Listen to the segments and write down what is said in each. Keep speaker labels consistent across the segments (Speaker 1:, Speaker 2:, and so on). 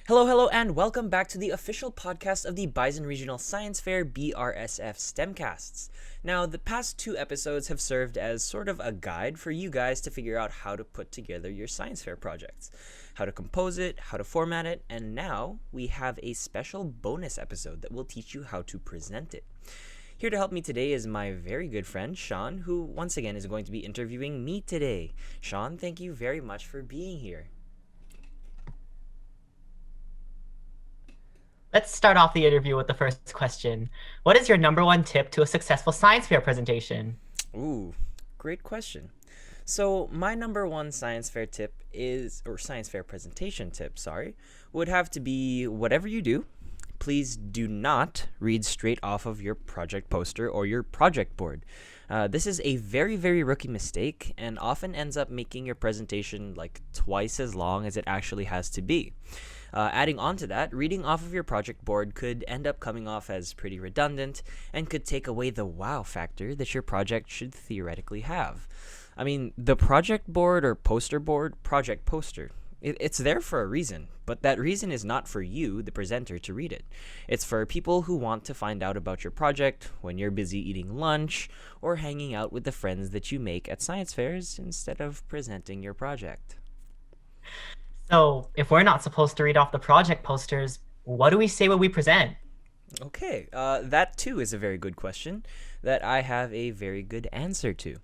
Speaker 1: Hello, hello, and welcome back to the official podcast of the Bison Regional Science Fair BRSF STEMcasts. Now, the past two episodes have served as sort of a guide for you guys to figure out how to put together your science fair projects, how to compose it, how to format it, and now we have a special bonus episode that will teach you how to present it. Here to help me today is my very good friend, Seanne, who once again is going to be interviewing me today. Seanne, thank you very much for being here.
Speaker 2: Let's start off the interview with the first question. What is your number one tip to a successful science fair presentation?
Speaker 1: Ooh, great question. So, my number one science fair tip or science fair presentation tip, sorry, would have to be whatever you do, please do not read straight off of your project poster or your project board. This is a very, very rookie mistake and often ends up making your presentation like twice as long as it actually has to be. Adding on to that, reading off of your project board could end up coming off as pretty redundant and could take away the wow factor that your project should theoretically have. I mean, the project board or poster board, project poster, it's there for a reason, but that reason is not for you, the presenter, to read it. It's for people who want to find out about your project when you're busy eating lunch or hanging out with the friends that you make at science fairs instead of presenting your project.
Speaker 2: So, if we're not supposed to read off the project posters, what do we say when we present?
Speaker 1: Okay, that too is a very good question that I have a very good answer to.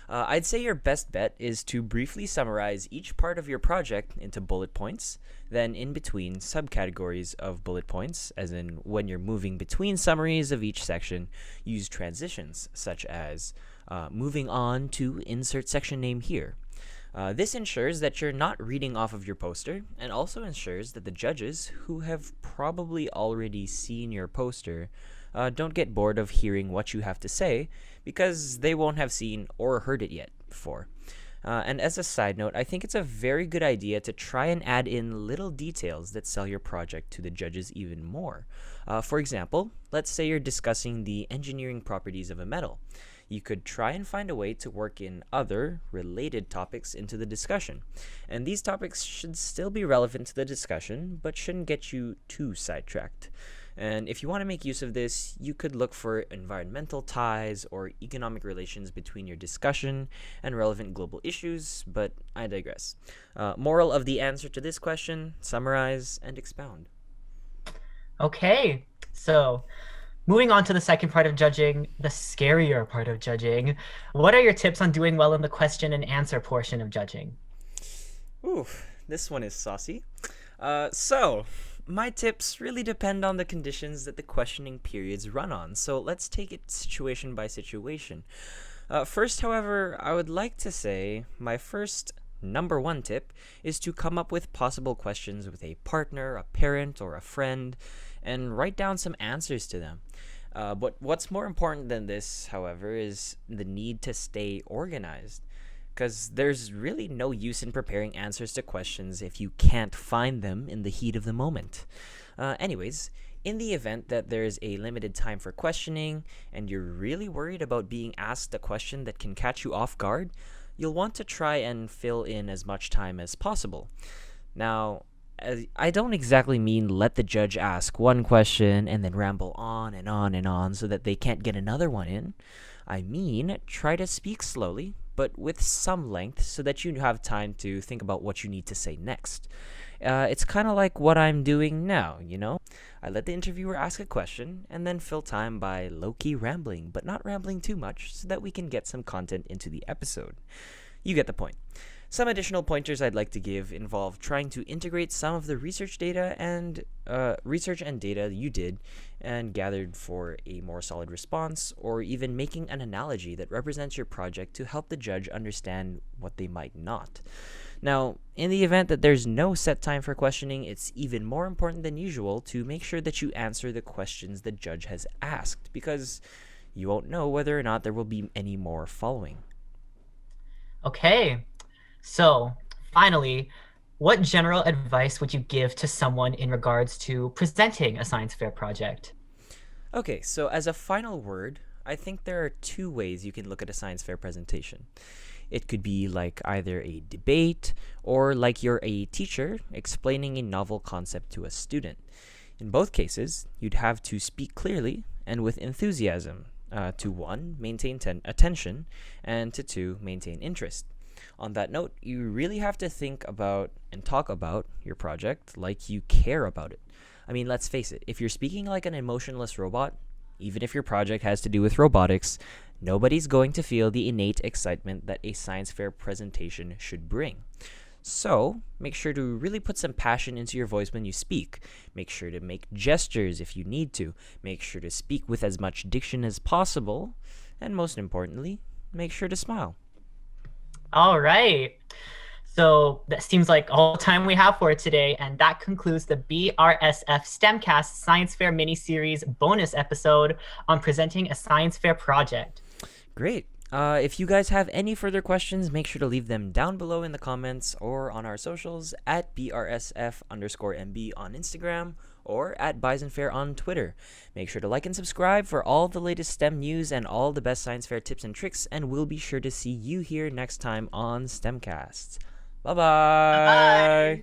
Speaker 1: I'd say your best bet is to briefly summarize each part of your project into bullet points, then in between subcategories of bullet points, as in when you're moving between summaries of each section, use transitions such as moving on to insert section name here. This ensures that you're not reading off of your poster and also ensures that the judges, who have probably already seen your poster, don't get bored of hearing what you have to say because they won't have seen or heard it yet before. And as a side note, I think it's a very good idea to try and add in little details that sell your project to the judges even more. For example, let's say you're discussing the engineering properties of a metal. You could try and find a way to work in other related topics into the discussion. And these topics should still be relevant to the discussion, but shouldn't get you too sidetracked. And if you want to make use of this, you could look for environmental ties or economic relations between your discussion and relevant global issues, but I digress. Moral of the answer to this question: summarize and expound.
Speaker 2: Okay, so moving on to the second part of judging, the scarier part of judging. What are your tips on doing well in the question and answer portion of judging?
Speaker 1: Ooh, this one is saucy. So, my tips really depend on the conditions that the questioning periods run on, so let's take it situation by situation. First, however, I would like to say my first number one tip is to come up with possible questions with a partner, a parent, or a friend, and write down some answers to them. But what's more important than this, however, is the need to stay organized. Because there's really no use in preparing answers to questions if you can't find them in the heat of the moment. Anyways, in the event that there's a limited time for questioning and you're really worried about being asked a question that can catch you off guard, you'll want to try and fill in as much time as possible. Now, I don't exactly mean let the judge ask one question and then ramble on and on and on so that they can't get another one in. I mean, try to speak slowly, but with some length so that you have time to think about what you need to say next. It's kind of like what I'm doing now, you know? I let the interviewer ask a question and then fill time by low key rambling, but not rambling too much so that we can get some content into the episode. You get the point. Some additional pointers I'd like to give involve trying to integrate some of the research and data you did and gathered for a more solid response, or even making an analogy that represents your project to help the judge understand what they might not. Now, in the event that there's no set time for questioning, it's even more important than usual to make sure that you answer the questions the judge has asked, because you won't know whether or not there will be any more following.
Speaker 2: Okay, so finally, what general advice would you give to someone in regards to presenting a science fair project?
Speaker 1: Okay, so as a final word, I think there are two ways you can look at a science fair presentation. It could be like either a debate or like you're a teacher explaining a novel concept to a student. In both cases, you'd have to speak clearly and with enthusiasm to one, maintain attention, and to two, maintain interest. On that note, you really have to think about and talk about your project like you care about it. I mean, let's face it, if you're speaking like an emotionless robot, even if your project has to do with robotics, nobody's going to feel the innate excitement that a science fair presentation should bring. So, make sure to really put some passion into your voice when you speak. Make sure to make gestures if you need to. Make sure to speak with as much diction as possible. And most importantly, make sure to smile.
Speaker 2: All right. So that seems like all the time we have for today, and that concludes the BRSF STEMcast Science Fair mini-series bonus episode on presenting a science fair project.
Speaker 1: Great. If you guys have any further questions, make sure to leave them down below in the comments or on our socials at BRSF_MB on Instagram or at Bison Fair on Twitter. Make sure to like and subscribe for all the latest STEM news and all the best science fair tips and tricks, and we'll be sure to see you here next time on STEMcasts. Bye-bye!
Speaker 2: Bye.